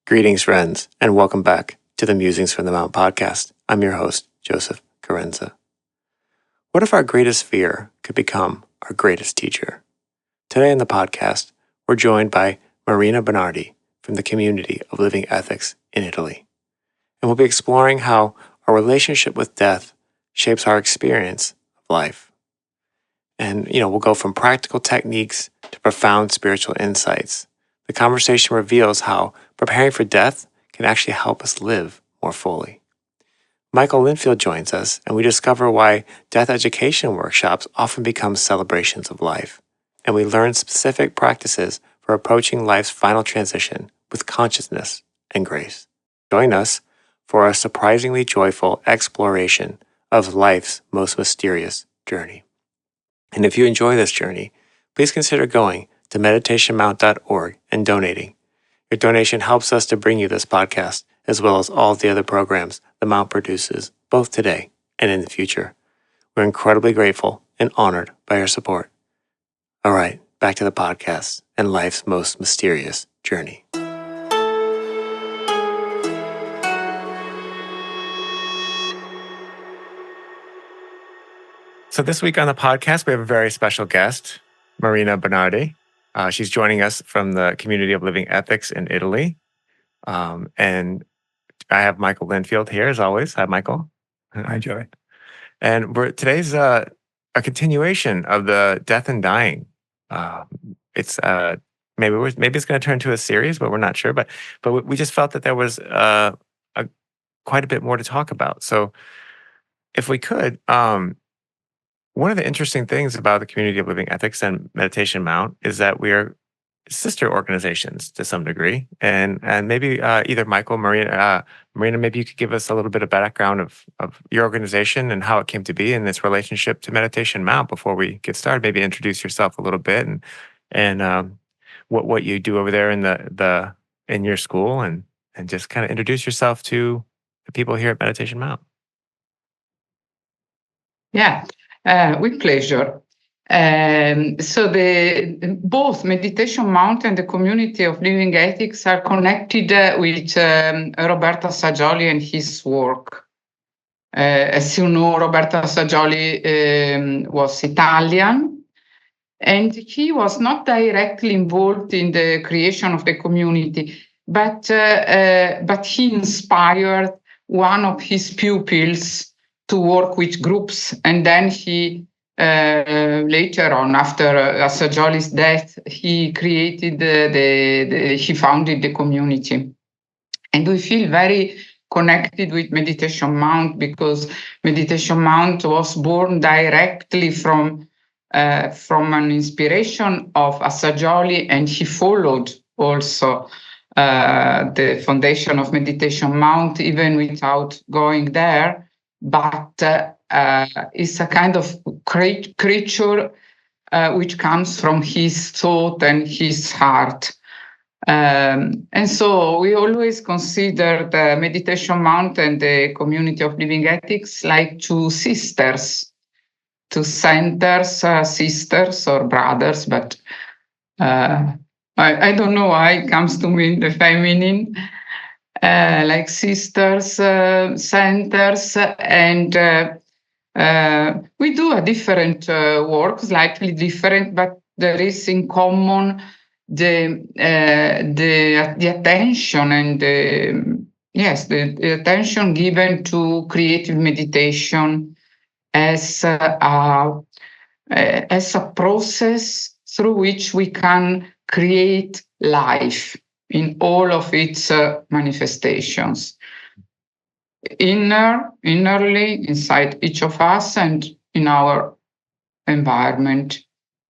Greetings, friends, and welcome back to the Musings from the Mount podcast. I'm your host, Joseph Carenza. What if our greatest fear could become our greatest teacher? Today on the podcast, we're joined by Marina Bernardi from the community of Living Ethics in Italy. And we'll be exploring how our relationship with death shapes our experience of life. And, we'll go from practical techniques to profound spiritual insights. The conversation reveals how preparing for death can actually help us live more fully. Michael Lindfield joins us, and we discover why death education workshops often become celebrations of life. And we learn specific practices for approaching life's final transition with consciousness and grace. Join us for a surprisingly joyful exploration of life's most mysterious journey. And if you enjoy this journey, please consider going to meditationmount.org and donating. Your donation helps us to bring you this podcast, as well as all the other programs the Mount produces, both today and in the future. We're incredibly grateful and honored by your support. All right, back to the podcast and life's most mysterious journey. So this week on the podcast, we have a very special guest, Marina Bernardi. She's joining us from the community of Living Ethics in Italy. And I have Michael Lindfield here, as always. Hi, Michael. Hi, Joey. And today's a continuation of the death and dying. It's maybe it's going to turn into a series, but we're not sure. But we just felt that there was quite a bit more to talk about. So if we could, one of the interesting things about the community of Living Ethics and Meditation Mount is that we are sister organizations to some degree, and maybe either Michael, Marina, maybe you could give us a little bit of background of your organization and how it came to be and its relationship to Meditation Mount before we get started. Maybe introduce yourself a little bit and what you do over there in your school, and just kind of introduce yourself to the people here at Meditation Mount. Yeah, with pleasure. So both Meditation Mount and the community of Living Ethics are connected with Roberto Assagioli and his work. As you know, Roberto Assagioli was Italian, and he was not directly involved in the creation of the community, but he inspired one of his pupils to work with groups, and then he later on, after Assagioli's death, he created he founded the community, and we feel very connected with Meditation Mount because Meditation Mount was born directly from an inspiration of Assagioli, and he followed also the foundation of Meditation Mount even without going there. But it's a kind of creature which comes from his thought and his heart. And so we always consider the Meditation Mount and the community of Living Ethics like two sisters, two centers, sisters or brothers, but I don't know why it comes to me in the feminine. Like sisters, centers, and we do a different work, slightly different, but there is in common the attention and the attention given to creative meditation as a process through which we can create life in all of its manifestations, innerly inside each of us and in our environment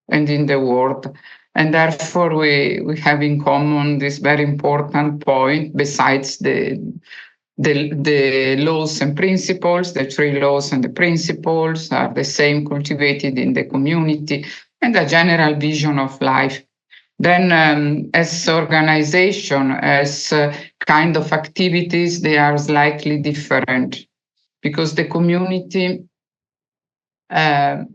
and in the world. And therefore we have in common this very important point, besides the laws and principles. The three laws and the principles are the same, cultivated in the community, and a general vision of life. Then as organization, as kind of activities, they are slightly different because the community has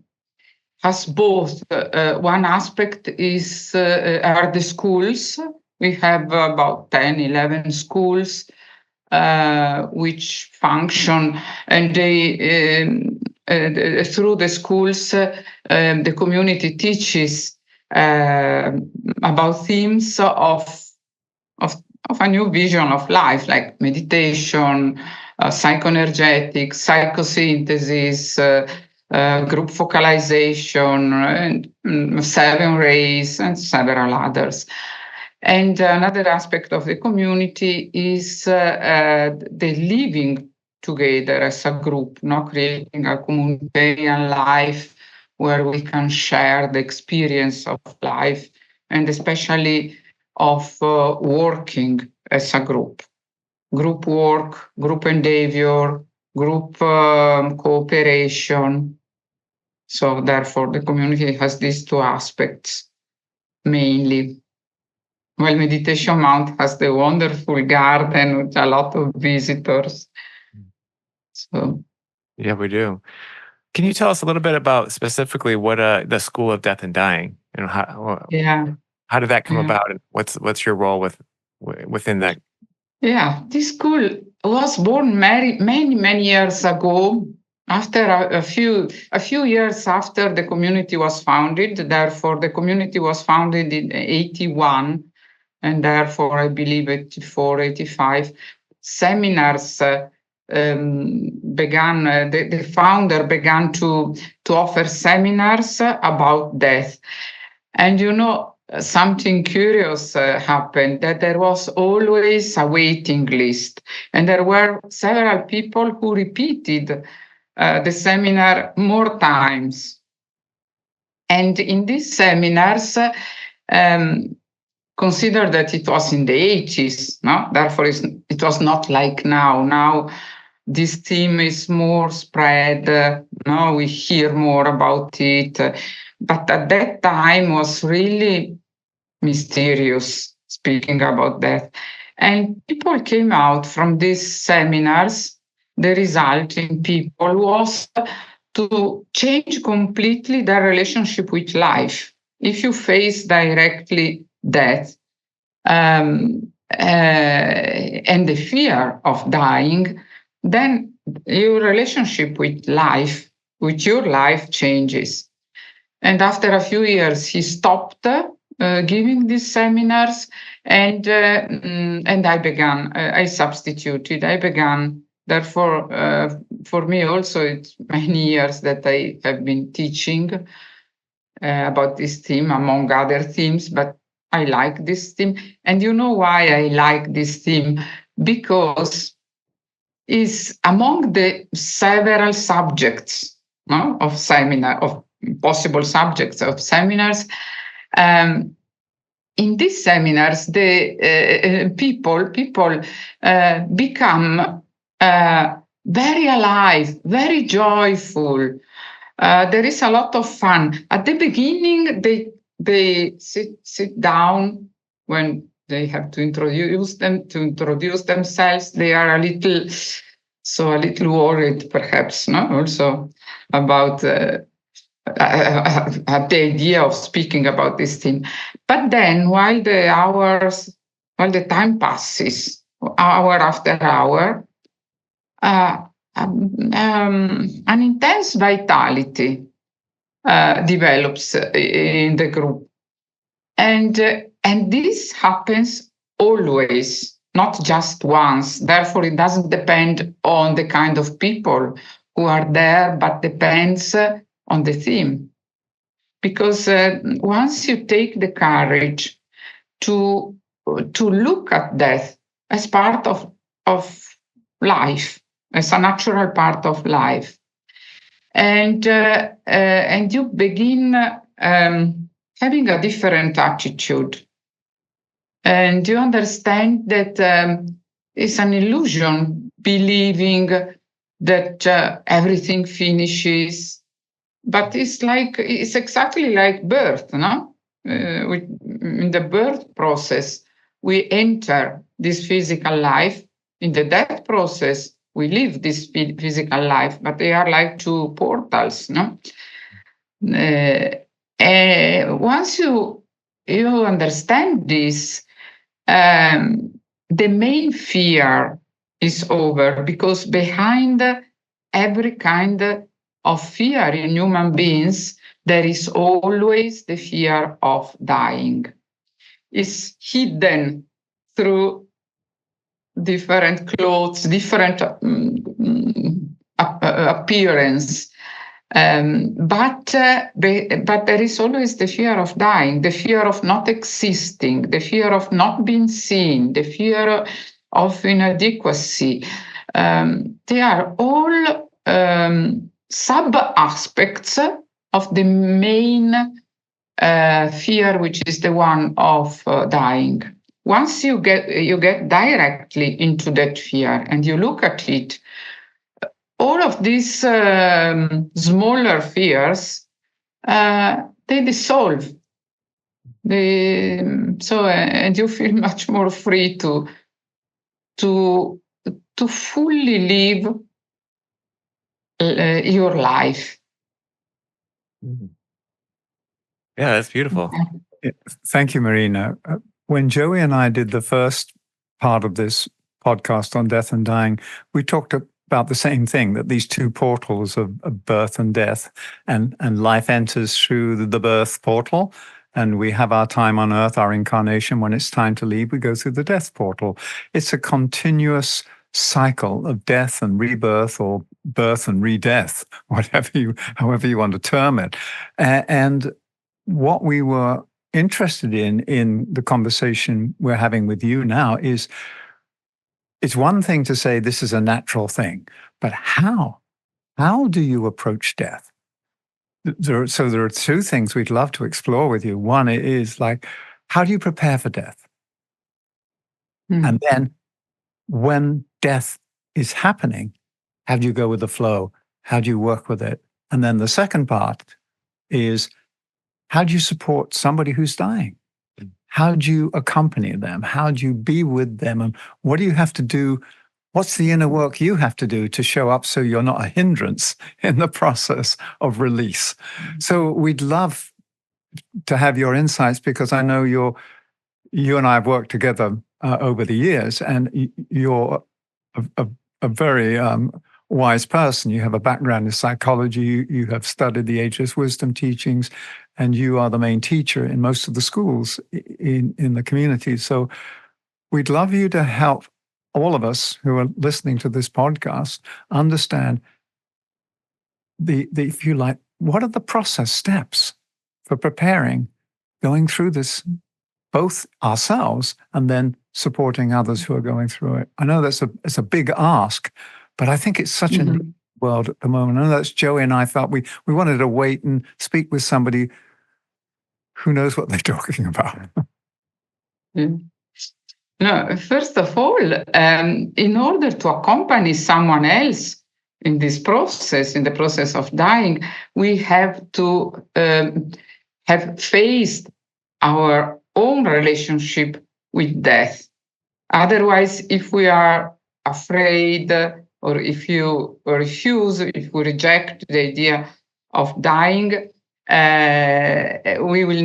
both. One aspect are the schools We have about 10, 11 schools which function, and they through the schools, the community teaches about themes of, of a new vision of life, like meditation, psychoenergetics, psychosynthesis, group focalization, and seven rays, and several others. And another aspect of the community is the living together as a group, creating a communitarian life where we can share the experience of life, and especially of working as a group. Group work, group endeavor, group cooperation. So therefore, the community has these two aspects mainly. Well, Meditation Mount has the wonderful garden with a lot of visitors. So, yeah, we do. Can you tell us a little bit about specifically what the School of Death and Dying, and how did that come about, and what's your role within that? Yeah, this school was born many years ago. After a few years after the community was founded, therefore the community was founded in 81, and therefore I believe 84, 85 seminars began. The founder began to offer seminars about death, and something curious happened, that there was always a waiting list, and there were several people who repeated the seminar more times. And in these seminars, consider that it was in the 80s, no? Therefore, it was not like now. Now, this theme is more spread. Now we hear more about it. But at that time was really mysterious, speaking about death. And people came out from these seminars. The result in people was to change completely their relationship with life. If you face directly death and the fear of dying, then your relationship with life, with your life, changes. And after a few years, he stopped giving these seminars, and I began. I substituted. I began. Therefore, for me also, it's many years that I have been teaching about this theme, among other themes. But I like this theme, and you know why I like this theme? Because it's among the several subjects of seminar, of possible subjects of seminars. In these seminars, the people become very alive, very joyful. There is a lot of fun. At the beginning, they sit down when they have to introduce themselves. They are a little worried, perhaps, also about the idea of speaking about this thing. But then, while the time passes, hour after hour, an intense vitality develops in the group, and this happens always, not just once. Therefore, it doesn't depend on the kind of people who are there, but depends on the theme. Because once you take the courage to look at death as part of life, as a natural part of life, and you begin having a different attitude, and you understand that it's an illusion believing that everything finishes. But it's exactly like birth, no? In the birth process, we enter this physical life. In the death process, we live this physical life, but they are like two portals, no? Once you understand this, the main fear is over, because behind every kind of fear in human beings, there is always the fear of dying. It's hidden through different clothes, different appearance. But there is always the fear of dying, the fear of not existing, the fear of not being seen, the fear of inadequacy. They are all sub-aspects of the main fear, which is the one of dying. Once you get directly into that fear and you look at it, all of these smaller fears, they dissolve. And you feel much more free to fully live your life. Yeah, that's beautiful. Thank you, Marina. When Joey and I did the first part of this podcast on death and dying, we talked about the same thing, that these two portals of birth and death, and life enters through the birth portal, and we have our time on earth, our incarnation. When it's time to leave, we go through the death portal. It's a continuous cycle of death and rebirth, or birth and re-death, however you want to term it. And what we were interested in the conversation we're having with you now is, it's one thing to say this is a natural thing, but how do you approach death? There are two things we'd love to explore with you. One is, like, how do you prepare for death? And then when death is happening, how do you go with the flow? How do you work with it? And then the second part is, how do you support somebody who's dying? How do you accompany them? How do you be with them? And what do you have to do? What's the inner work you have to do to show up so you're not a hindrance in the process of release? So we'd love to have your insights, because I know you and I have worked together over the years, and you're a very wise person. You have a background in psychology. You have studied the Ageless Wisdom teachings, and you are the main teacher in most of the schools in the community. So we'd love you to help all of us who are listening to this podcast understand if you like, what are the process steps for preparing, going through this, both ourselves and then supporting others who are going through it. I know it's a big ask, but I think it's such a new world at the moment. I know that's Joey and I felt we wanted to wait and speak with somebody who knows what they're talking about. No, first of all, in order to accompany someone else in this process, in the process of dying, we have to have faced our own relationship with death. Otherwise, if we are afraid, or if you refuse, if we reject the idea of dying, we will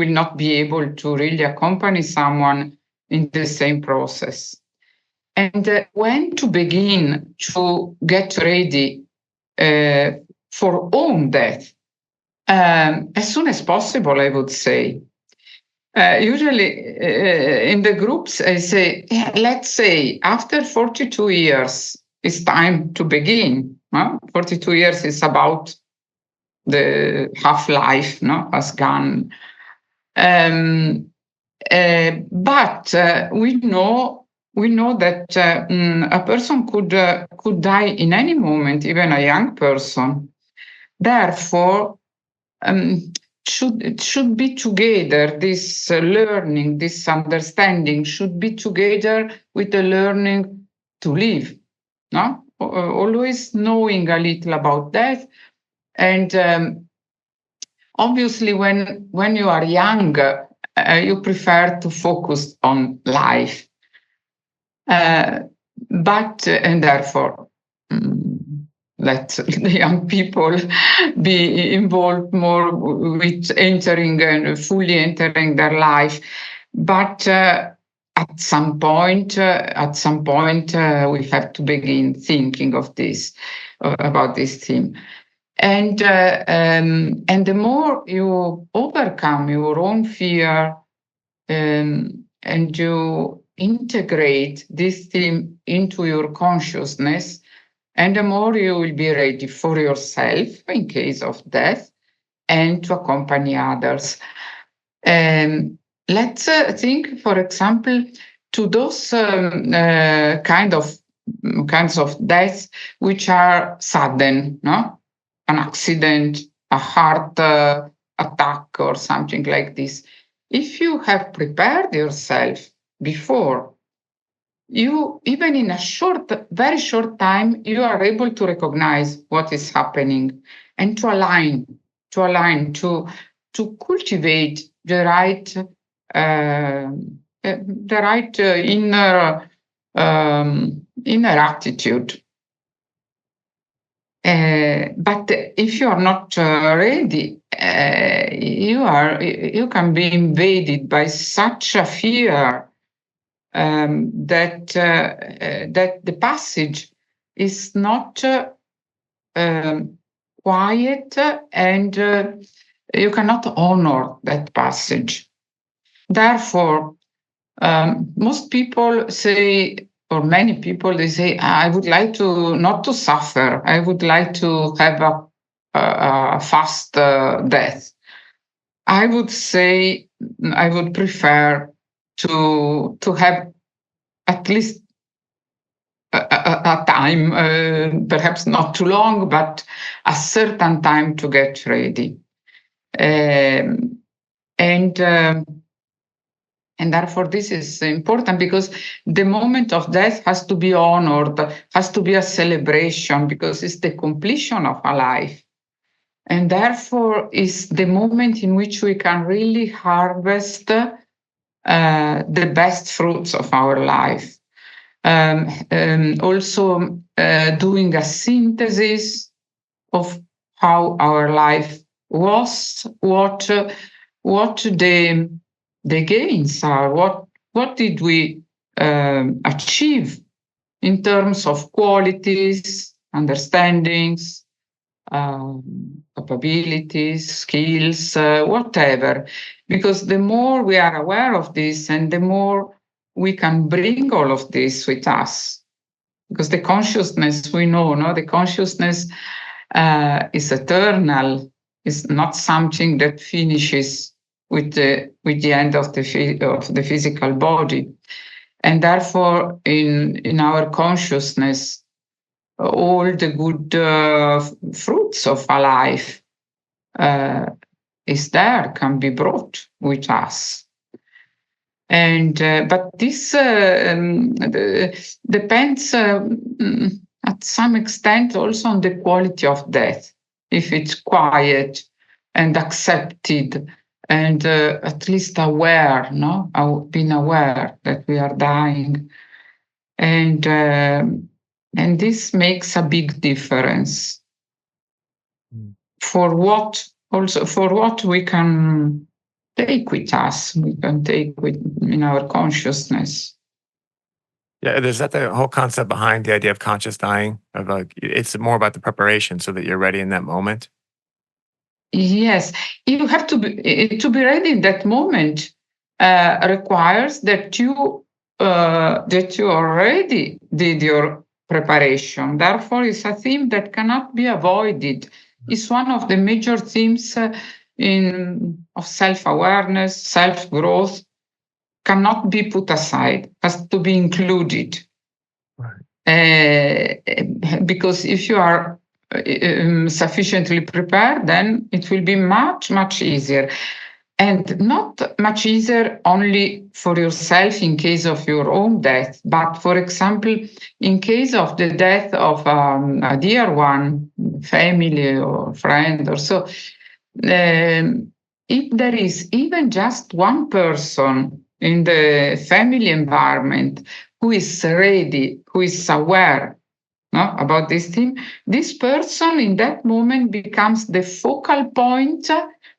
not be able to really accompany someone in the same process. And when to begin to get ready for own death? As soon as possible, I would say. Usually in the groups, I say, let's say after 42 years, it's time to begin. 42 years is about the half-life, has gone. But we know that a person could die in any moment, even a young person. Therefore, should be together. This learning, this understanding should be together with the learning to live. No, always knowing a little about that, and obviously, when you are young, you prefer to focus on life, and therefore. Let the young people be involved more with entering and fully entering their life. But at some point, we have to begin thinking of this, about this theme. And the more you overcome your own fear, and you integrate this theme into your consciousness, and the more you will be ready for yourself in case of death and to accompany others. Let's think, for example, to those kinds of deaths which are sudden, no? An accident, a heart attack, or something like this. If you have prepared yourself before, you, even in a very short time, you are able to recognize what is happening and to align, to cultivate the right inner attitude. But if you are not ready, you can be invaded by such a fear that the passage is not quiet, and you cannot honor that passage. Therefore, most people say, or many people, they say, I would like to not to suffer. I would like to have a fast death. I would say I would prefer to have at least a time, perhaps not too long, but a certain time to get ready. And therefore, this is important, because the moment of death has to be honored, has to be a celebration, because it's the completion of a life. And therefore, it's the moment in which we can really harvest the best fruits of our life. Also, doing a synthesis of how our life was, what the gains are, what did we achieve in terms of qualities, understandings, capabilities, skills, whatever. Because the more we are aware of this, and the more we can bring all of this with us. Because the consciousness, we know, no, the consciousness is eternal. It's not something that finishes with the end of the physical body. And therefore, in our consciousness, all the good fruits of a life is there, can be brought with us. And but this depends at some extent also on the quality of death. If it's quiet and accepted, and at least aware, no, being aware that we are dying, and this makes a big difference for what we can take with us, we can take in our consciousness. Yeah, is that the whole concept behind the idea of conscious dying? Of like, it's more about the preparation so that you're ready in that moment. Yes, you have to be ready in that moment. Requires that you already did your preparation. Therefore, it's a theme that cannot be avoided. It's one of the major themes of self-awareness, self-growth. Cannot be put aside. Has to be included. Right. Because if you are sufficiently prepared, then it will be much, much easier. And not much easier only for yourself in case of your own death, but for example, in case of the death of a dear one, family or friend or so, if there is even just one person in the family environment who is ready, who is aware, no, about this thing, this person in that moment becomes the focal point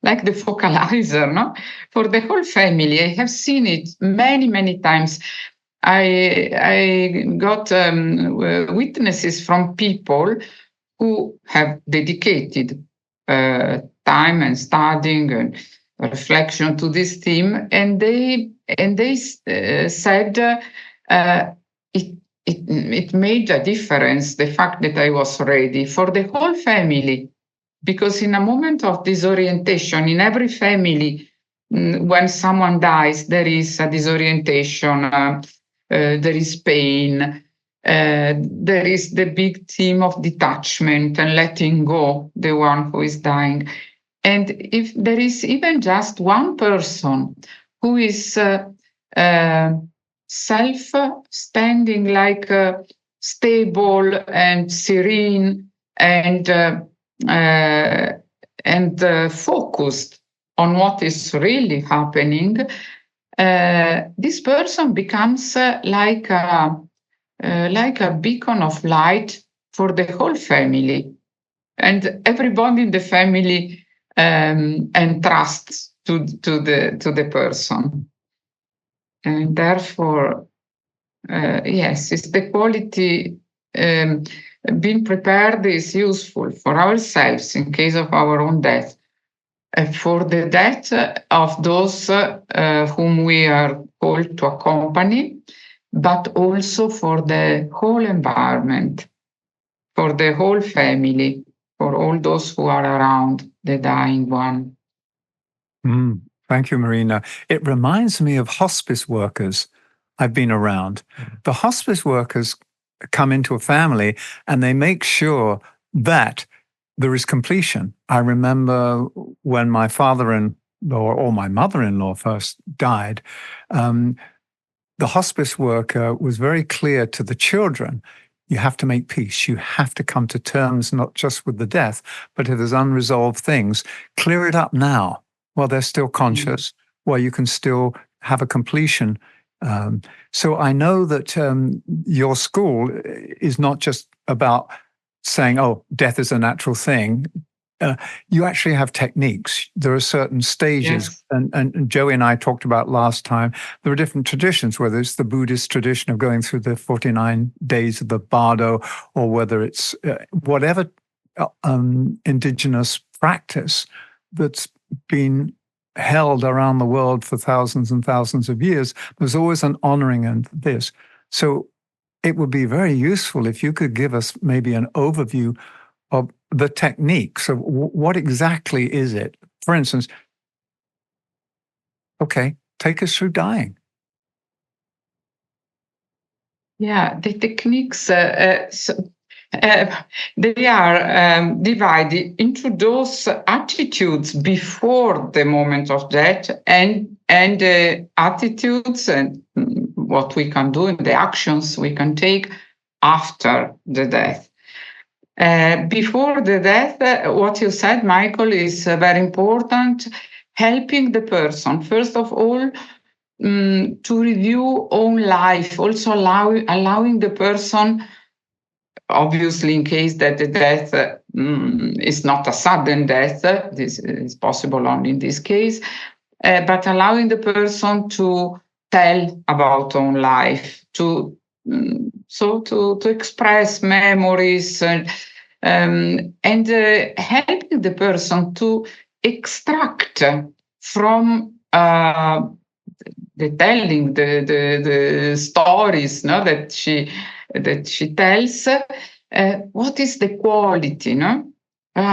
like the focalizer, no? For the whole family. I have seen it many, many times. I got witnesses from people who have dedicated time and studying and reflection to this theme, and they said it made a difference, the fact that I was ready for the whole family, because in a moment of disorientation in every family, when someone dies, there is a disorientation, there is pain, there is the big theme of detachment and letting go the one who is dying. And if there is even just one person who is self-standing, like stable and serene and focused on what is really happening, this person becomes like a beacon of light for the whole family, and everybody in the family entrusts to the person. And therefore, yes, it's the quality. Being prepared is useful for ourselves in case of our own death, for the death of those whom we are called to accompany, but also for the whole environment, for the whole family, for all those who are around the dying one. Thank you, Marina. It reminds me of hospice workers I've been around. The hospice workers come into a family and they make sure that there is completion. I remember when my father-in-law or my mother-in-law first died, the hospice worker was very clear to the children, you have to make peace. You have to come to terms not just with the death, but if there's unresolved things, clear it up now while they're still conscious, while you can still have a completion. So I know that your school is not just about saying, oh, death is a natural thing. You actually have techniques. There are certain stages. Yes. And Joey and I talked about last time, there are different traditions, whether it's the Buddhist tradition of going through the 49 days of the Bardo, or whether it's whatever indigenous practice that's been held around the world for thousands and thousands of years. There's always an honoring in this. So it would be very useful if you could give us maybe an overview of the technique. So what exactly is it? For instance, okay, take us through dying. Yeah, the techniques, they are divided into those attitudes before the moment of death and attitudes and what we can do and the actions we can take after the death. Before the death, what you said, Michael, is very important, helping the person, first of all, to review own life, also allowing the person, obviously in case that the death is not a sudden death, this is possible only in this case, but allowing the person to tell about own life, to express memories and helping the person to extract from the telling, the stories, no, that she tells, what is the quality, no?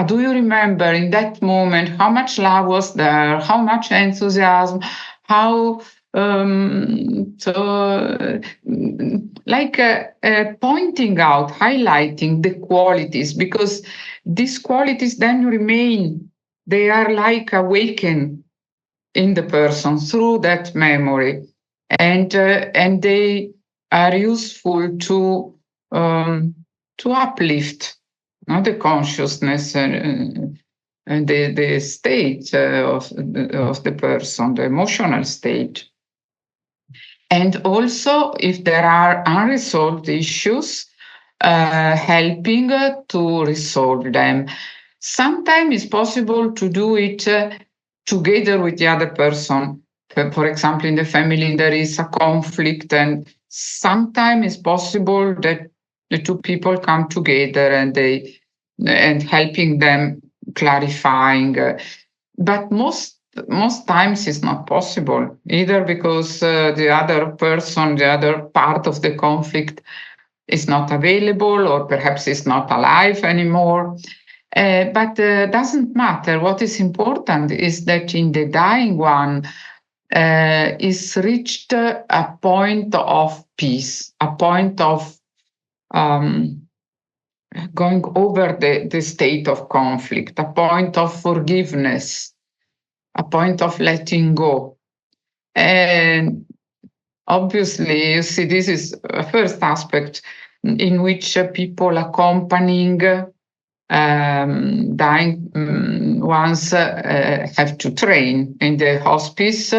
Do you remember in that moment how much love was there, how much enthusiasm, how pointing out, highlighting the qualities, because these qualities then remain, they are like awakened in the person through that memory, and they are useful to uplift the consciousness and the state of the person, the emotional state. And also, if there are unresolved issues, helping to resolve them. Sometimes it's possible to do it together with the other person. For example, in the family, there is a conflict, and sometimes it's possible that the two people come together and helping them clarifying. But most times it's not possible, either because the other person, the other part of the conflict is not available, or perhaps is not alive anymore. But doesn't matter. What is important is that in the dying one is reached a point of peace, a point of going over the state of conflict, a point of forgiveness, a point of letting go. And obviously, you see, this is a first aspect in which people accompanying dying ones have to train. In the hospice,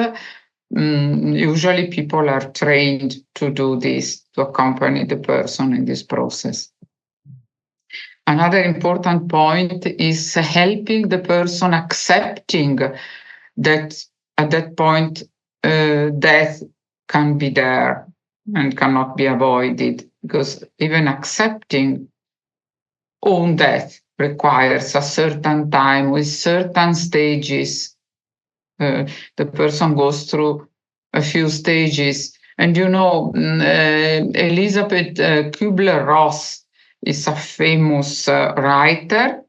usually people are trained to do this, to accompany the person in this process. Another important point is helping the person accepting that at that point death can be there and cannot be avoided, because even accepting own death requires a certain time with certain stages. The person goes through a few stages. And Elizabeth Kubler-Ross is a famous writer,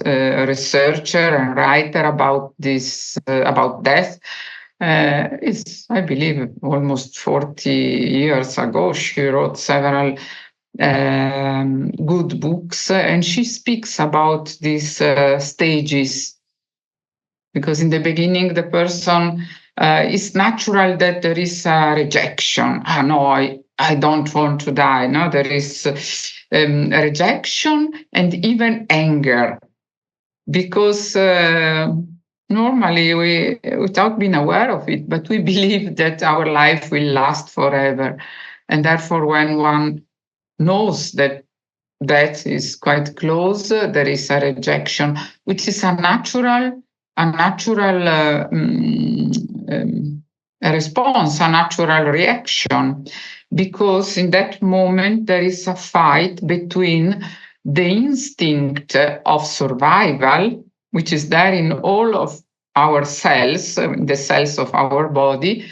researcher and writer about this, about death. It's, I believe, almost 40 years ago. She wrote several good books, and she speaks about these stages, because in the beginning the person it's natural that there is a rejection. No, I don't want to die. No, there is rejection and even anger, because normally we, without being aware of it, but we believe that our life will last forever, and therefore when one knows that death is quite close, there is a rejection, which is a natural response, a natural reaction, because in that moment there is a fight between the instinct of survival, which is there in all of our cells, the cells of our body,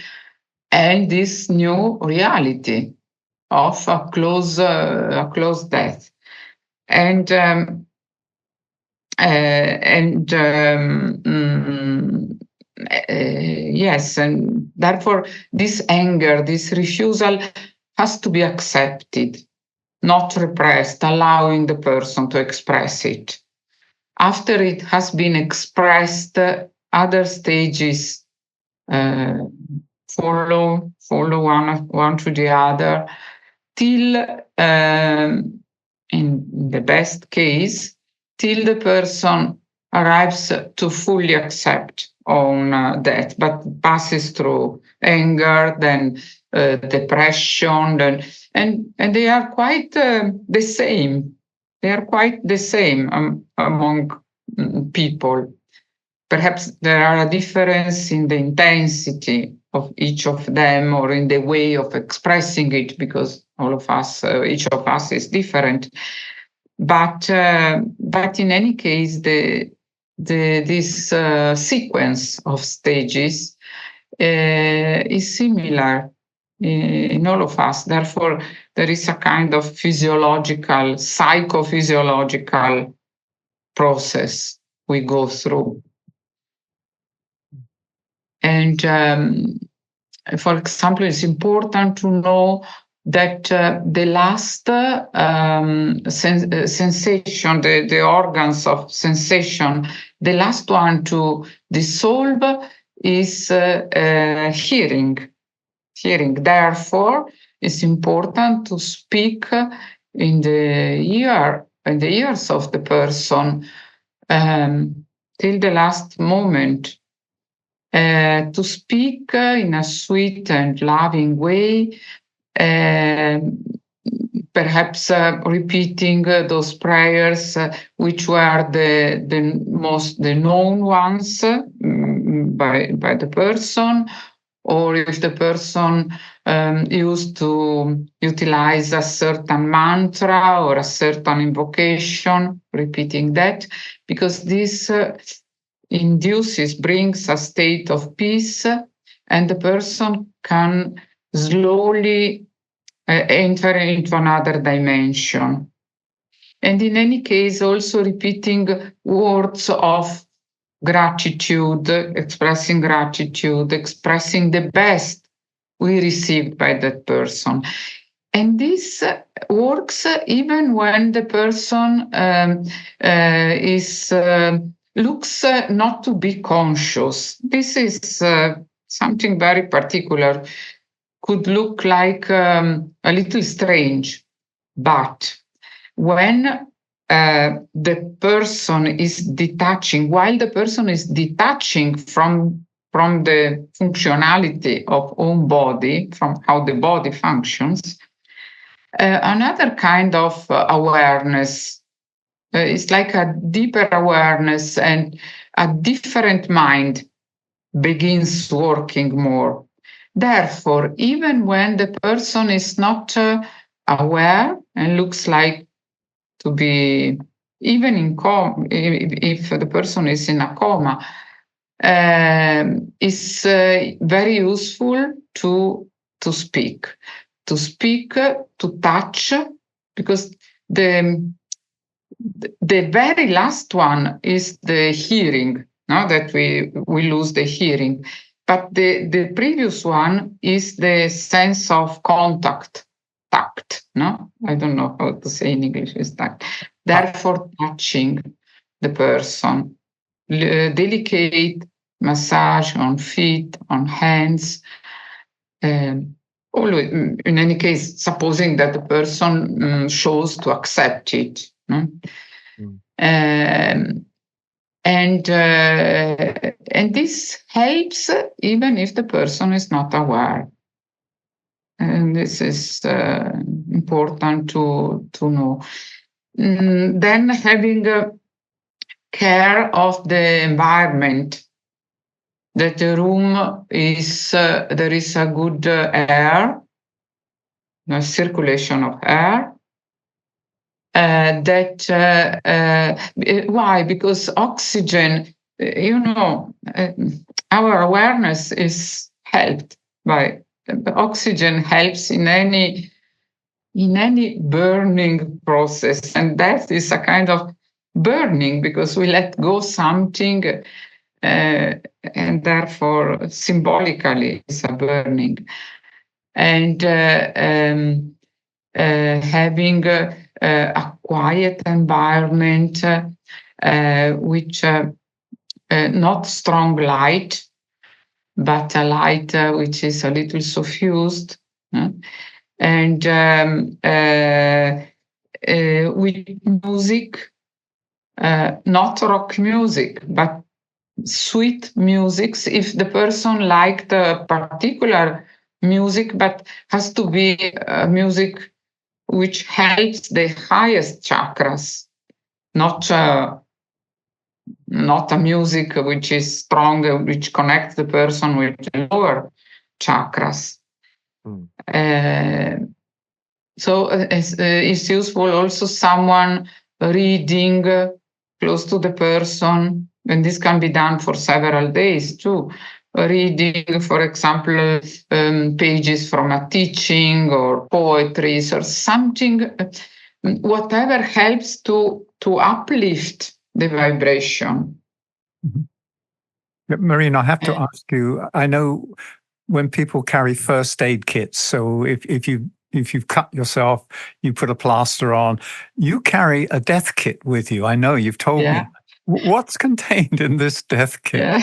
and this new reality of a close death. Yes, and therefore this anger, this refusal has to be accepted, not repressed, allowing the person to express it. After it has been expressed, other stages follow one to the other, till, in the best case, till the person arrives to fully accept on death, but passes through anger, then depression, and they are quite the same. They are quite the same among people. Perhaps there are a difference in the intensity of each of them, or in the way of expressing it, because all of us, each of us is different. But in any case, this sequence of stages is similar in all of us. Therefore, there is a kind of physiological, psychophysiological process we go through. And for example, it's important to know that the last sensation, the organs of sensation, the last one to dissolve is hearing. Therefore, it's important to speak in the ears of the person till the last moment. To speak in a sweet and loving way, perhaps repeating those prayers which were the known ones, by the person, or if the person used to utilize a certain mantra or a certain invocation, repeating that, because this brings a state of peace, and the person can slowly enter into another dimension. And in any case, also repeating words of gratitude, expressing the best we received by that person. And this works even when the person looks not to be conscious. This is something very particular. Could look like a little strange, but when the person is detaching, while the person is detaching from the functionality of own body, from how the body functions, another kind of awareness is like a deeper awareness, and a different mind begins working more. Therefore, even when the person is not aware and looks like to be even in coma, if the person is in a coma, it's very useful to speak, to touch, because the very last one is the hearing. No, that we lose the hearing, but the previous one is the sense of contact. Tact, no? I don't know how to say in English is tact. Therefore, touching the person, delicate massage on feet, on hands. Always, in any case, supposing that the person shows to accept it. No? And this helps even if the person is not aware. And this is important to know. Then having care of the environment, that the room is, there is a good air, circulation of air. Why? Because oxygen, our awareness is helped by oxygen. Helps in any burning process, and that is a kind of burning because we let go something, and therefore symbolically it's a burning. And having a quiet environment, which not strong light, but a light which is a little suffused, and with music, not rock music, but sweet music. If the person liked a particular music, but has to be music which helps the highest chakras, not a music which is strong, which connects the person with the lower chakras. So it's useful also someone reading close to the person, and this can be done for several days too. Reading, for example, pages from a teaching or poetry or something, whatever helps to uplift the vibration. Marina, I have to ask you, I know when people carry first aid kits, so if you've cut yourself, you put a plaster on, you carry a death kit with you. I know you've told me. What's contained in this death kit? Yeah.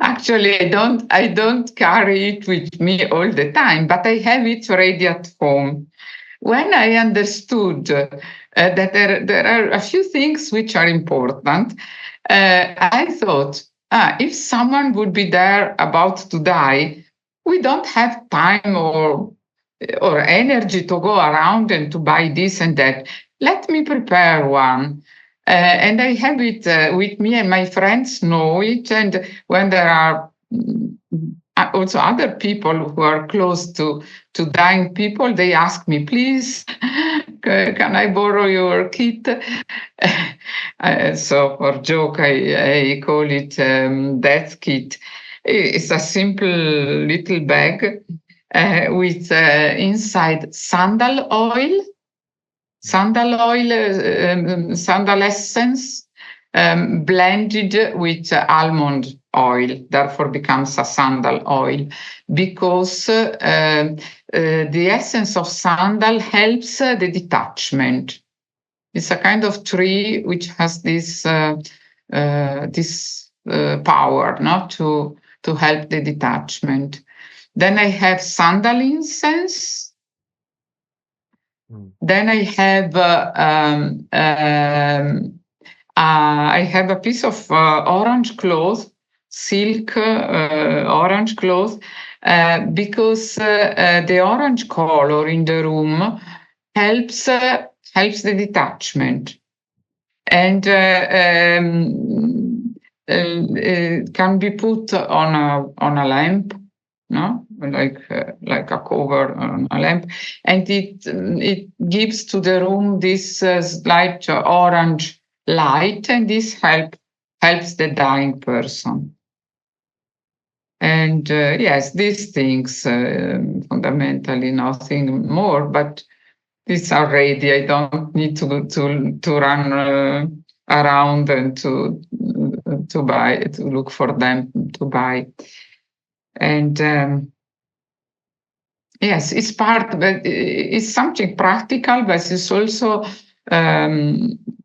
Actually, I don't carry it with me all the time, but I have it ready at home. When I understood that there are a few things which are important, I thought, if someone would be there about to die, we don't have time or energy to go around and to buy this and that. Let me prepare one. And I have it with me, and my friends know it. And when there are also other people who are close to dying people, they ask me, please, can I borrow your kit? So for joke, I call it death kit. It's a simple little bag with inside sandal oil, sandal essence, blended with almond oil, therefore becomes a sandal oil, because the essence of sandal helps the detachment. It's a kind of tree which has this power, to help the detachment. Then I have sandal incense. Then I have I have a piece of orange cloth, silk orange cloth, because the orange color in the room helps the detachment, and can be put on a lamp, no, like a cover on a lamp, and it gives to the room this slight orange light, and this helps the dying person. And yes, these things fundamentally nothing more, but it's already. I don't need to run around and to buy, to look for them to buy. And yes, it's part, but it's something practical, but it's also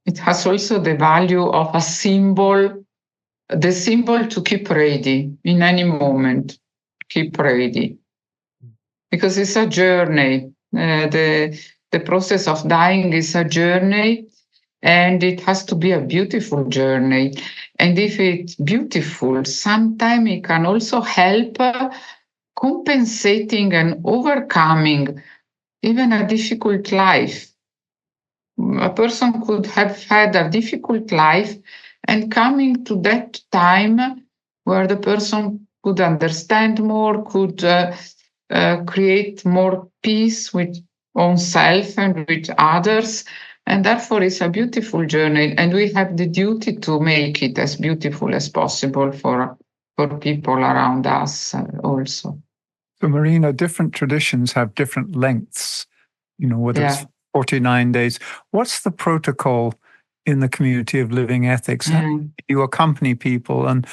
it has also the value of a symbol, the symbol to keep ready in any moment, keep ready, because it's a journey. The process of dying is a journey, and it has to be a beautiful journey. And if it's beautiful, sometimes it can also help compensating and overcoming even a difficult life. A person could have had a difficult life, and coming to that time where the person could understand more, could create more peace with oneself and with others. And therefore, it's a beautiful journey, and we have the duty to make it as beautiful as possible for people around us also. So, Marina, different traditions have different lengths, whether it's 49 days. What's the protocol in the community of living ethics? You accompany people, and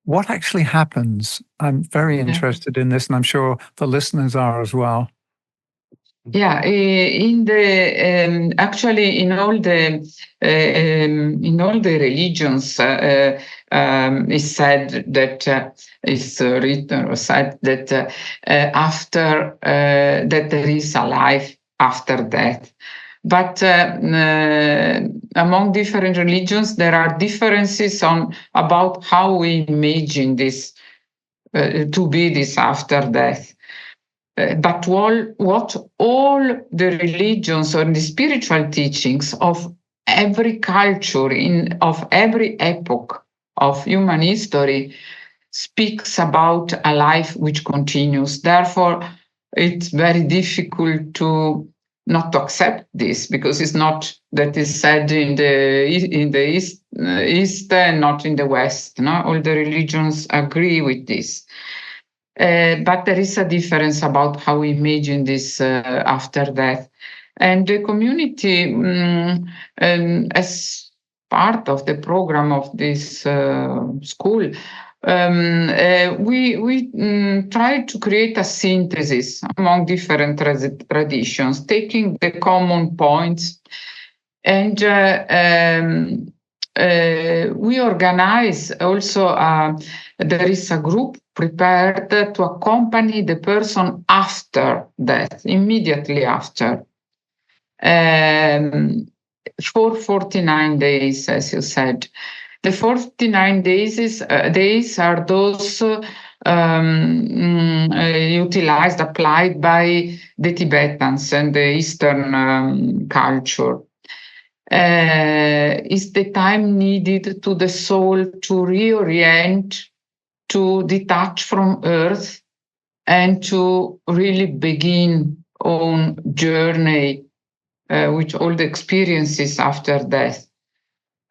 what actually happens? I'm very interested in this, and I'm sure the listeners are as well. Yeah, in the actually in all the religions, it's said that it's written or said that after that there is a life after death. But among different religions, there are differences about how we imagine this to be this after death. But what all the religions or the spiritual teachings of every culture, of every epoch of human history, speaks about a life which continues. Therefore, it's very difficult to not to accept this, because it's not that is said in the East and not in the West. No, all the religions agree with this. But there is a difference about how we imagine this after death. And the community, as part of the program of this school, we try to create a synthesis among different traditions, taking the common points. And we organize also, there is a group prepared to accompany the person after death, immediately after, for 49 days, as you said. The 49 days are those utilized, applied by the Tibetans and the Eastern culture. is the time needed to the soul to reorient, to detach from Earth, and to really begin on journey with all the experiences after death.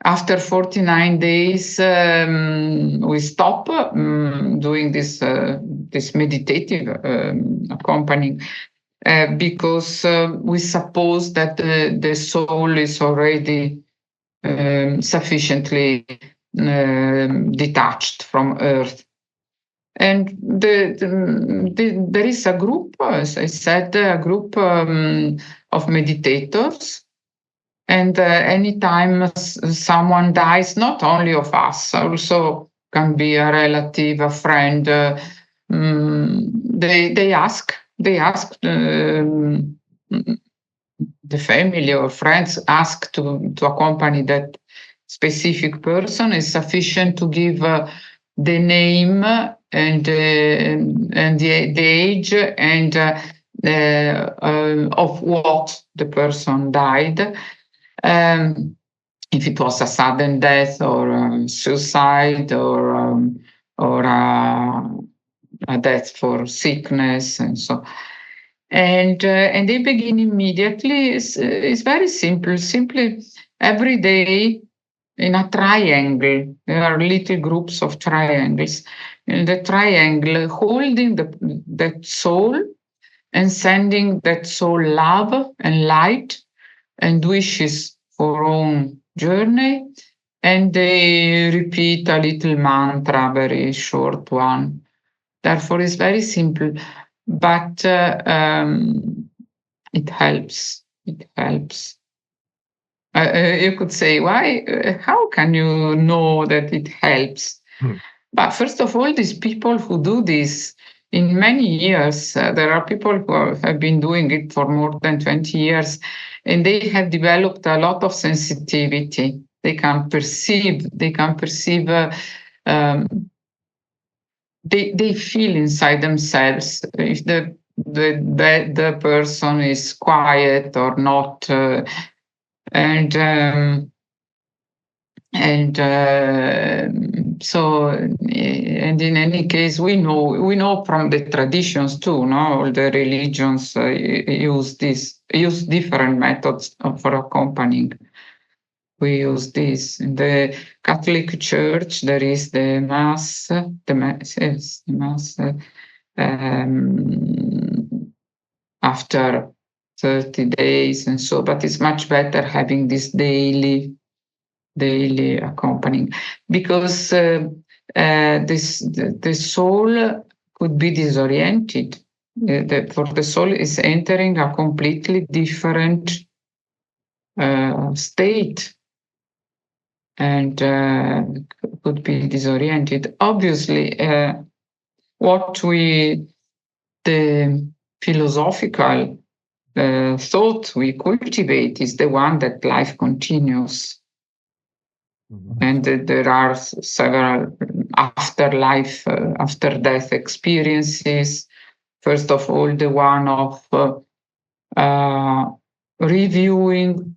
After 49 days, we stop doing this meditative accompanying because we suppose that the soul is already sufficiently detached from Earth. And there is a group, as I said, a group of meditators. And anytime someone dies, not only of us, also can be a relative, a friend, they ask the family or friends ask to accompany that specific person. Is sufficient to give the name and the age and of what the person died. If it was a sudden death or suicide or a death for sickness and so. And they begin immediately. It's very simple. Simply every day in a triangle. There are little groups of triangles. In the triangle, holding that soul and sending that soul love and light and wishes for own journey. And they repeat a little mantra, very short one. Therefore, it's very simple, but it helps. It helps. You could say, why? How can you know that it helps? But first of all, these people who do this in many years, there are people who have been doing it for more than 20 years, and they have developed a lot of sensitivity. They can perceive. They feel inside themselves if the person is quiet or not, and in any case, we know from the traditions too. No, all the religions use different methods for accompanying. We use this in the Catholic Church. There is the Mass, after 30 days and so. But it's much better having this daily accompanying, because the soul could be disoriented. For the soul is entering a completely different state and could be disoriented. Obviously, the philosophical thought we cultivate is the one that life continues. And there are several afterlife, after-death experiences. First of all, the one of reviewing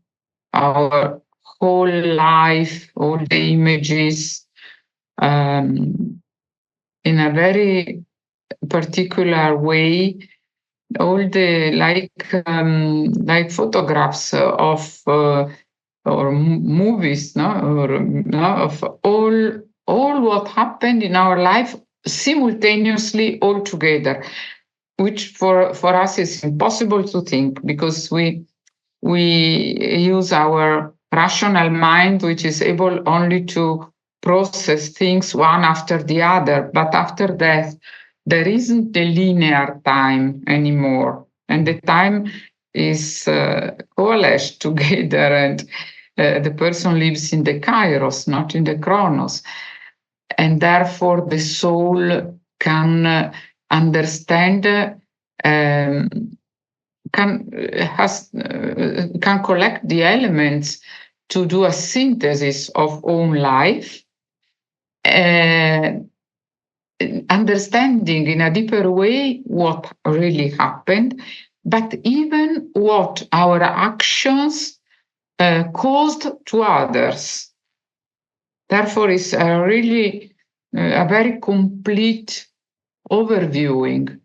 our whole life, all the images, in a very particular way. All the like photographs of or movies, of all what happened in our life simultaneously, all together, which for us is impossible to think, because we use our rational mind, which is able only to process things one after the other. But after death, there isn't a linear time anymore, and the time is coalesced together, and the person lives in the kairos, not in the chronos, and therefore the soul can understand, can collect the elements to do a synthesis of own life, understanding in a deeper way what really happened, but even what our actions caused to others. Therefore, it's really a very complete overviewing.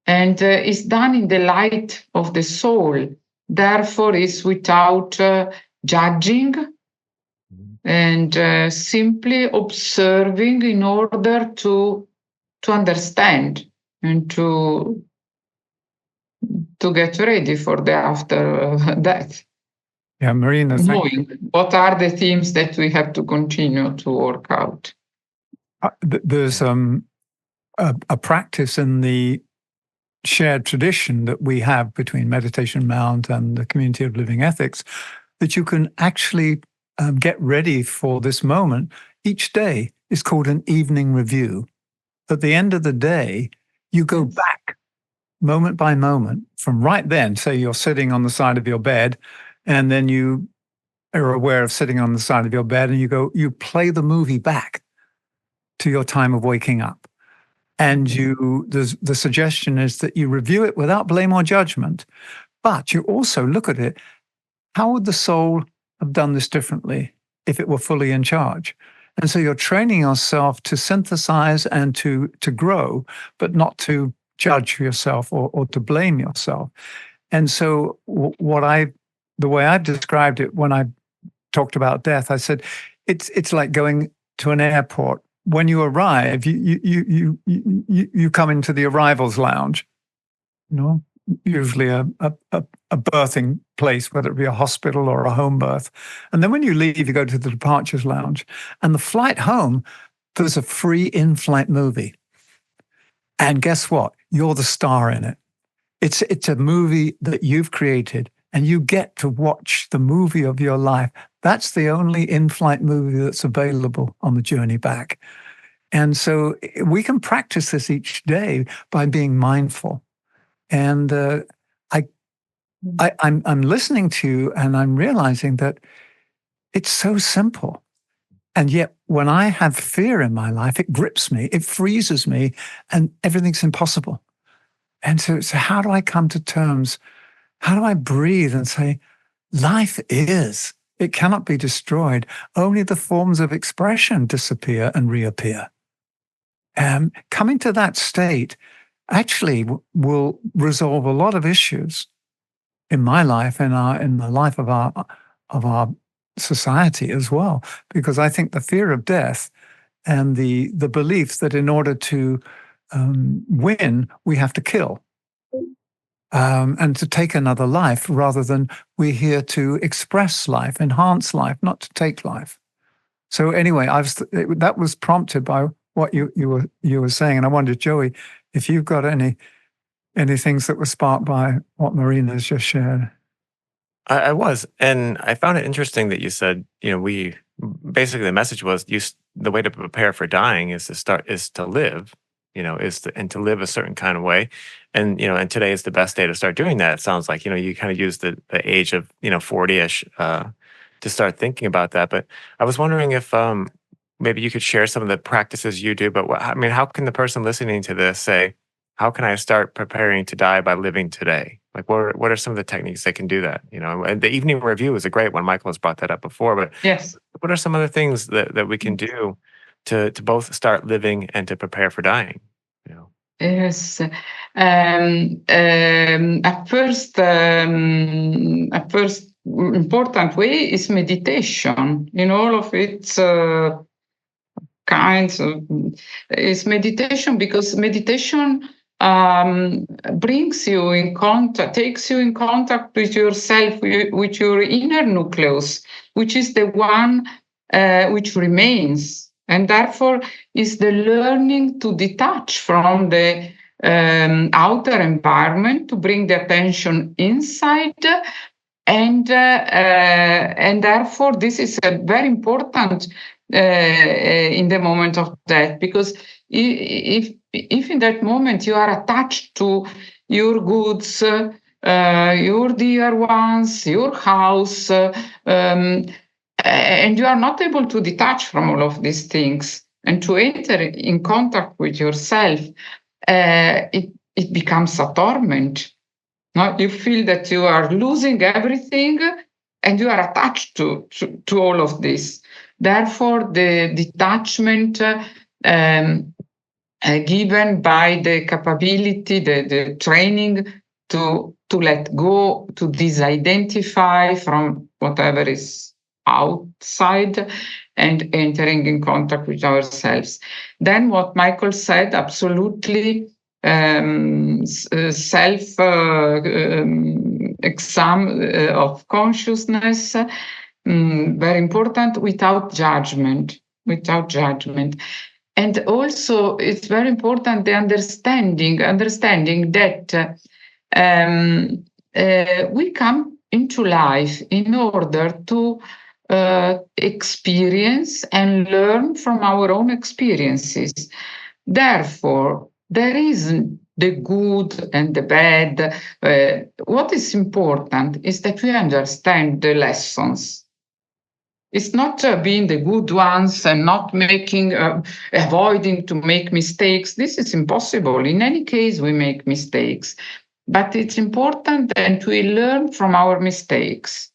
And it's done in the light of the soul. Therefore, it's without judging and simply observing in order to understand and to get ready for the after death. Yeah, Marina, knowing what are the themes that we have to continue to work out. There's a practice in the shared tradition that we have between Meditation Mount and the Community of Living Ethics that you can actually get ready for this moment. Each day is called an evening review. At the end of the day, you go back moment by moment from right then. Say you're sitting on the side of your bed, and then you are aware of sitting on the side of your bed, and you play the movie back to your time of waking up. And the suggestion is that you review it without blame or judgment, but you also look at it. How would the soul have done this differently if it were fully in charge? And so you're training yourself to synthesize and to grow, but not to judge yourself or to blame yourself. And so the way I've described it when I talked about death, I said, it's like going to an airport. When you arrive, you come into the arrivals lounge, usually a birthing place, whether it be a hospital or a home birth. And then when you leave, you go to the departures lounge. And the flight home, there's a free in-flight movie. And guess what? You're the star in it. It's a movie that you've created, and you get to watch the movie of your life. That's the only in-flight movie that's available on the journey back. And so we can practice this each day by being mindful. And I'm listening to you, and I'm realizing that it's so simple. And yet when I have fear in my life, it grips me, it freezes me, and everything's impossible. And so how do I come to terms? How do I breathe and say, life is, it cannot be destroyed. Only the forms of expression disappear and reappear. Coming to that state actually will resolve a lot of issues in my life and in the life of our society as well. Because I think the fear of death and the belief that in order to win, we have to kill. And to take another life rather than we're here to express life, enhance life, not to take life. So anyway, that was prompted by what you were saying, and I wondered, Joey, if you've got any things that were sparked by what Marina has just shared. I was, and I found it interesting that you said, we basically the message was the way to prepare for dying is to live, and to live a certain kind of way. And, and today is the best day to start doing that. It sounds like, you kind of use the age of, 40-ish to start thinking about that. But I was wondering if maybe you could share some of the practices you do. But how can the person listening to this say, how can I start preparing to die by living today? Like, what are some of the techniques that can do that? And the evening review is a great one. Michael has brought that up before. But yes, what are some other things that we can do to both start living and to prepare for dying? Yes. At first important way is meditation in all of its kinds. Is meditation, because meditation brings you in contact, takes you in contact with yourself, with your inner nucleus, which is the one which remains. And therefore is the learning to detach from the outer environment, to bring the attention inside. And therefore this is a very important in the moment of death, because if in that moment you are attached to your goods, your dear ones, your house, and you are not able to detach from all of these things and to enter in contact with yourself, it becomes a torment. No? You feel that you are losing everything, and you are attached to all of this. Therefore, the detachment given by the capability, the training to let go, to disidentify from whatever is outside and entering in contact with ourselves. Then what Michael said, absolutely self exam of consciousness, very important, without judgment. And also, it's very important the understanding that we come into life in order to experience and learn from our own experiences. Therefore, there isn't the good and the bad. What is important is that we understand the lessons. It's not being the good ones and not avoiding to make mistakes. This is impossible. In any case, we make mistakes. But it's important and we learn from our mistakes.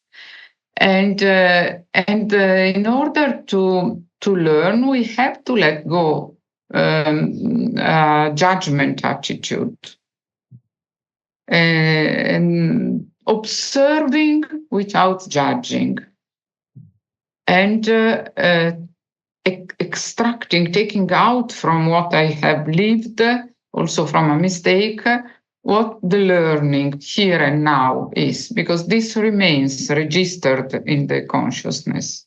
And in order to learn, we have to let go judgment attitude. And observing without judging. And extracting, taking out from what I have lived, also from a mistake, what the learning here and now is, because this remains registered in the consciousness.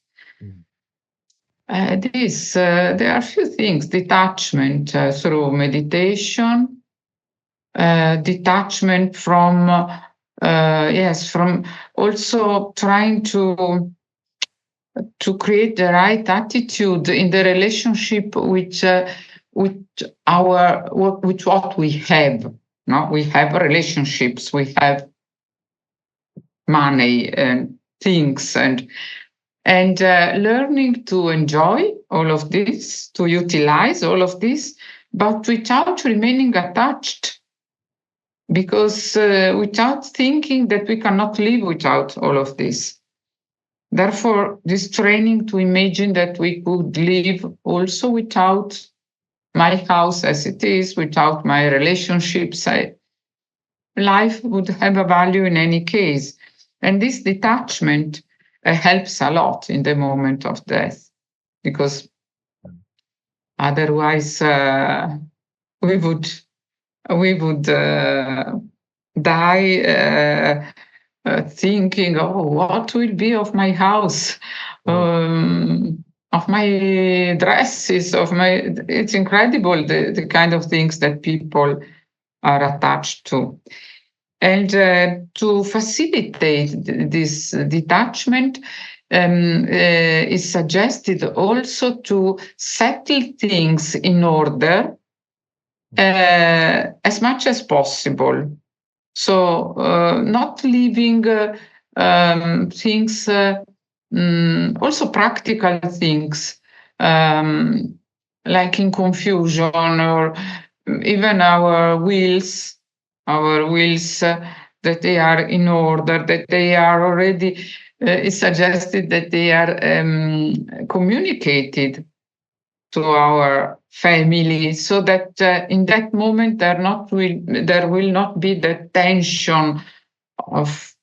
There are a few things: detachment through meditation, detachment from also trying to create the right attitude in the relationship with what we have. No, we have relationships, we have money and things, and learning to enjoy all of this, to utilize all of this, but without remaining attached, because without thinking that we cannot live without all of this. Therefore, this training to imagine that we could live also without my house as it is, without my relationships, life would have a value in any case. And this detachment helps a lot in the moment of death, because otherwise we would die thinking, oh, what will be of my house, of my dresses, it's incredible the kind of things that people are attached to. And to facilitate this detachment, is suggested also to settle things in order as much as possible. So not leaving things, also practical things, like in confusion, or even our wills that they are in order, that they are already, it's suggested that they are communicated to our family, so that in that moment there will not be the tension of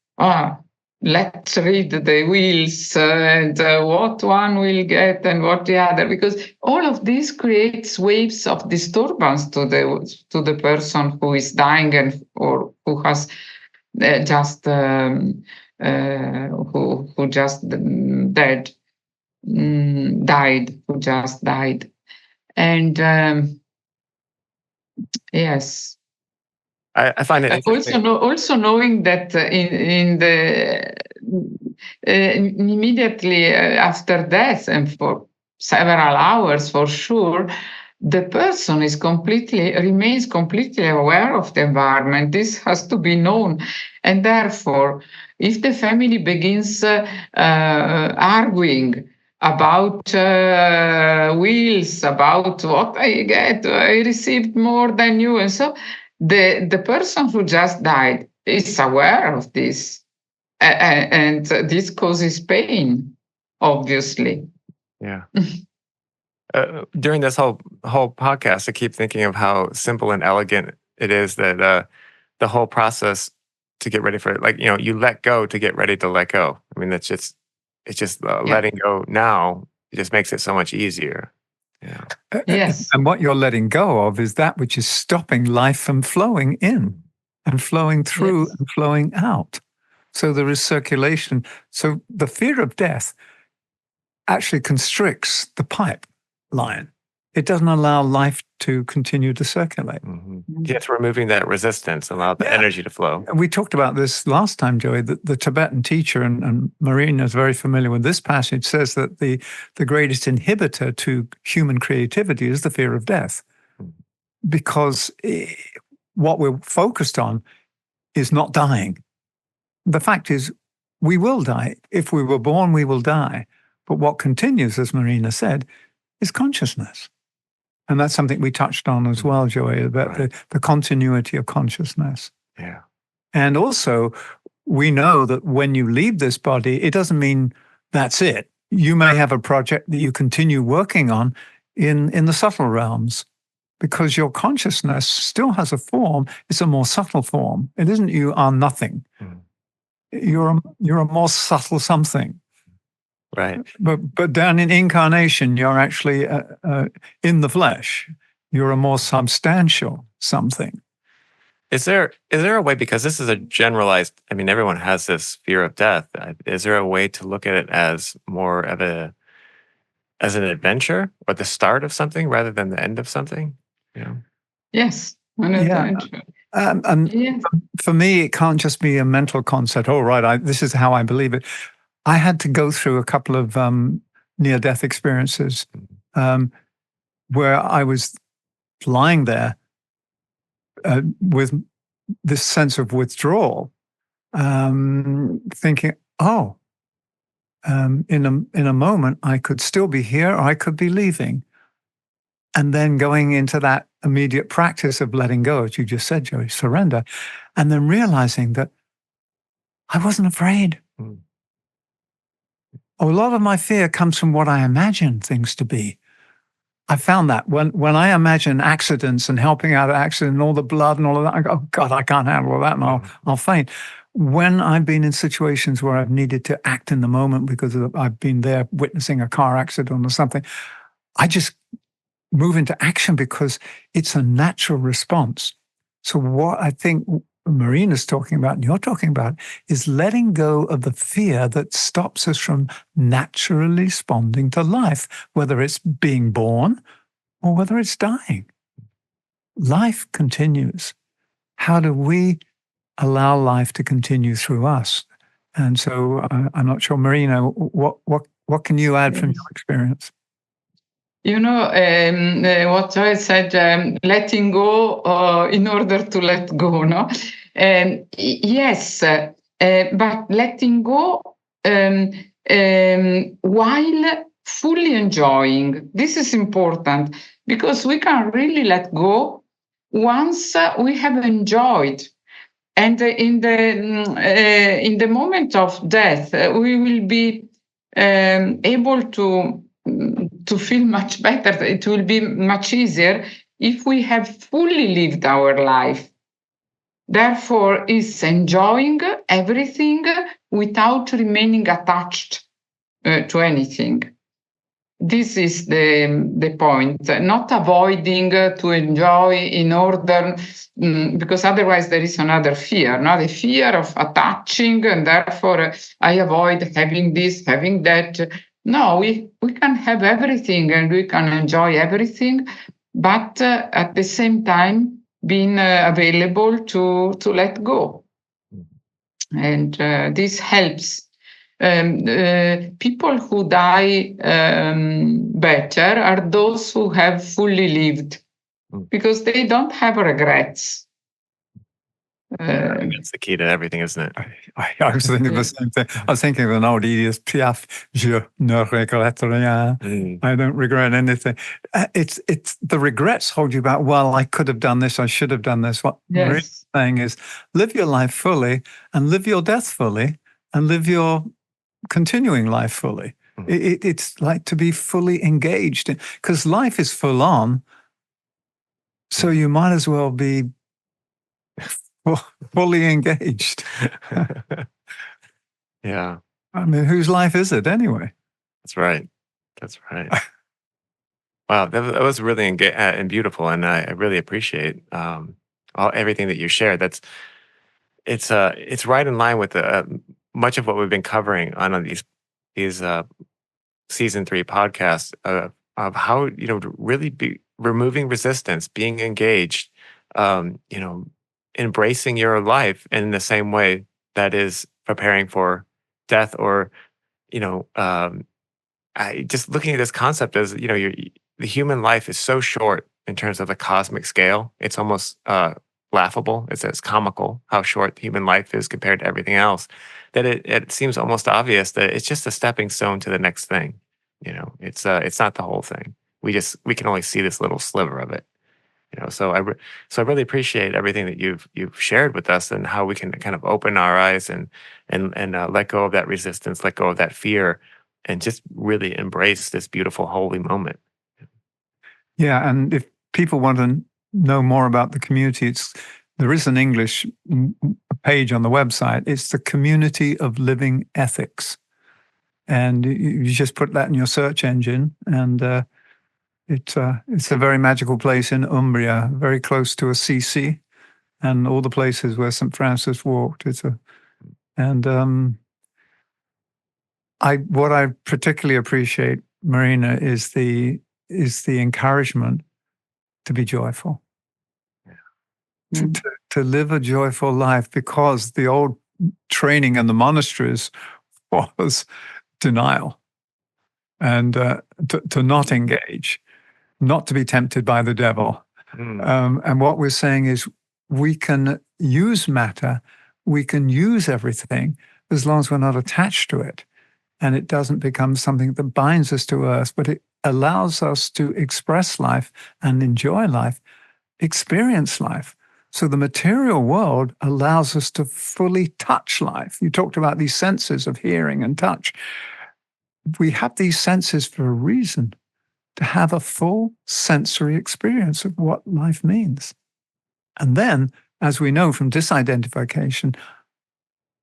let's read the wills and what one will get and what the other, because all of this creates waves of disturbance to the person who is dying or who has just who just died, who just died. And yes, I find it interesting. Also knowing that immediately after death and for several hours for sure, the person remains completely aware of the environment. This has to be known, and therefore, if the family begins arguing about wills, about what I get, I received more than you, and so the person who just died is aware of this, and this causes pain, obviously. Yeah. During this whole podcast, I keep thinking of how simple and elegant it is that the whole process to get ready for it, like, you let go to get ready to let go. I mean, it's just letting go now. It just makes it so much easier. Yeah. Yes. And what you're letting go of is that which is stopping life from flowing in and flowing through and flowing out. So there is circulation. So the fear of death actually constricts the pipeline. It doesn't allow life to continue to circulate. Mm-hmm. It's removing that resistance, allow the energy to flow. We talked about this last time, Joey. The Tibetan teacher, and Marina is very familiar with this passage, says that the greatest inhibitor to human creativity is the fear of death. Because what we're focused on is not dying. The fact is, we will die. If we were born, we will die. But what continues, as Marina said, is consciousness. And that's something we touched on as well, Joey, about the continuity of consciousness. Yeah. And also, we know that when you leave this body, it doesn't mean that's it. You may have a project that you continue working on in the subtle realms, because your consciousness still has a form. It's a more subtle form. It isn't you are nothing. You're a more subtle something. Right. But down in incarnation, you're actually in the flesh. You're a more substantial something. Is there a way, because this is a generalized, I mean, everyone has this fear of death. Is there a way to look at it as more of as an adventure or the start of something rather than the end of something? Yeah. Yes. An adventure. For me, it can't just be a mental concept. Oh, right, this is how I believe it. I had to go through a couple of near-death experiences where I was lying there with this sense of withdrawal, thinking, in a moment, I could still be here or I could be leaving. And then going into that immediate practice of letting go, as you just said, Joey, surrender, and then realizing that I wasn't afraid. A lot of my fear comes from what I imagine things to be. I found that when I imagine accidents and helping out an accident and all the blood and all of that, I go, oh God, I can't handle all that, and I'll faint. When I've been in situations where I've needed to act in the moment because I've been there witnessing a car accident or something, I just move into action because it's a natural response. So what I think Marina's talking about and you're talking about is letting go of the fear that stops us from naturally responding to life, whether it's being born or whether it's dying. Life continues. How do we allow life to continue through us? And so I'm not sure, Marina, what can you add from your experience? What I said, letting go in order to let go, no? Yes, but letting go while fully enjoying. This is important because we can really let go once we have enjoyed. And in the moment of death, we will be able to feel much better. It will be much easier if we have fully lived our life. Therefore, is enjoying everything without remaining attached to anything. This is the point, not avoiding to enjoy in order, because otherwise there is another fear, not the fear of attaching, and therefore I avoid having this, having that. No, we can have everything and we can enjoy everything, but at the same time being available to let go. And this helps. People who die better are those who have fully lived, because they don't have regrets. That's the key to everything, isn't it? I was thinking the same thing. I was thinking of an old Edith Piaf, je ne regrette rien. I don't regret anything. It's the regrets hold you back. Well, I could have done this. I should have done this. What Maria's saying is live your life fully and live your death fully. and live your continuing life fully. It's like to be fully engaged, because life is full on. So you might as well be fully engaged. Yeah. I mean, whose life is it anyway? That's right. That's right. Wow, that was really and beautiful, and I really appreciate everything that you shared. It's right in line with much of what we've been covering on these season 3 podcasts of how to really be removing resistance, being engaged, embracing your life in the same way that is preparing for death, or you know um, just looking at this concept as the human life is so short in terms of the cosmic scale. It's almost laughable. It's comical how short human life is compared to everything else. That it seems almost obvious that it's just a stepping stone to the next thing. It's not the whole thing. We can only see this little sliver of it. So I really appreciate everything that you've shared with us, and how we can kind of open our eyes and let go of that resistance, let go of that fear, and just really embrace this beautiful holy moment. Yeah, and if people want to know more about the community, there is an English page on the website. It's the Community of Living Ethics, and you just put that in your search engine, and it's a very magical place in Umbria, very close to Assisi, and all the places where St. Francis walked. What I particularly appreciate, Marina, is the encouragement to be joyful, to live a joyful life, because the old training in the monasteries was denial, and to not engage, not to be tempted by the devil. And what we're saying is, we can use matter, we can use everything, as long as we're not attached to it, and it doesn't become something that binds us to earth, but it allows us to express life and enjoy life, experience life. So the material world allows us to fully touch life. You talked about these senses of hearing and touch. We have these senses for a reason, to have a full sensory experience of what life means. And then, as we know from disidentification,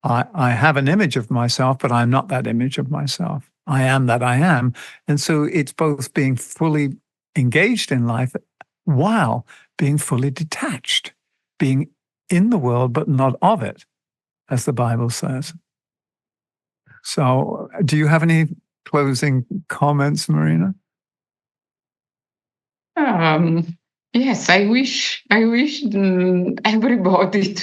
I have an image of myself, but I'm not that image of myself. I am that I am. And so it's both being fully engaged in life while being fully detached, being in the world, but not of it, as the Bible says. So do you have any closing comments, Marina? Yes, I wish everybody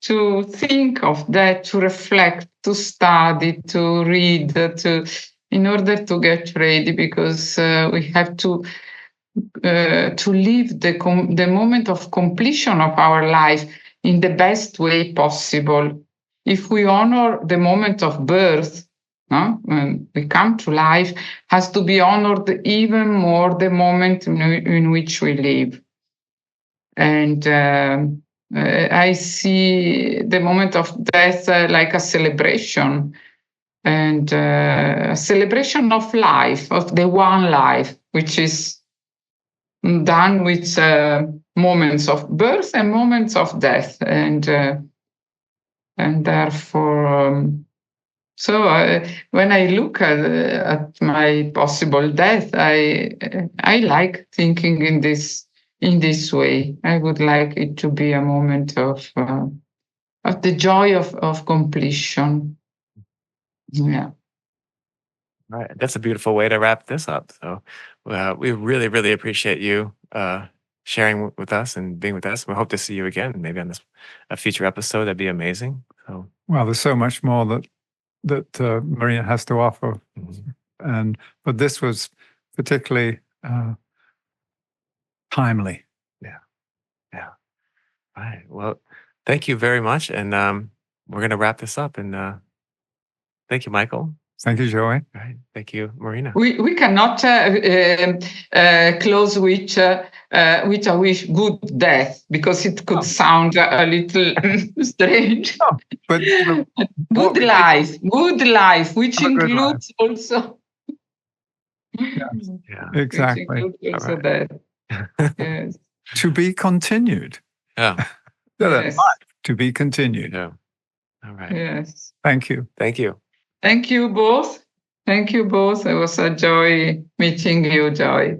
to think of that, to reflect, to study, to read, in order to get ready, because we have to live the moment of completion of our life in the best way possible. If we honor the moment of birth, when we come to life, has to be honored even more the moment in which we live. And I see the moment of death like a celebration, and a celebration of life, of the one life, which is done with moments of birth and moments of death, and therefore, when I look at my possible death, I like thinking in this way. I would like it to be a moment of the joy of completion. Yeah. All right, that's a beautiful way to wrap this up. So we really, really appreciate you sharing with us and being with us. We hope to see you again, maybe on a future episode. That'd be amazing. So, well, there's so much more that Marina has to offer, but this was particularly timely. Yeah. All right. Well, thank you very much, and we're going to wrap this up. And thank you, Michael. Thank you, Joey. All right. Thank you, Marina. We cannot close with I wish good death, because it could sound a little strange. Oh, but Good life, which Have a good includes also. Yeah. exactly. Which includes also right. that. Yes. To be continued. Yeah. Yes. To be continued. Yeah. All right. Yes. Thank you. Thank you. Thank you both. Thank you both. It was a joy meeting you, Joy.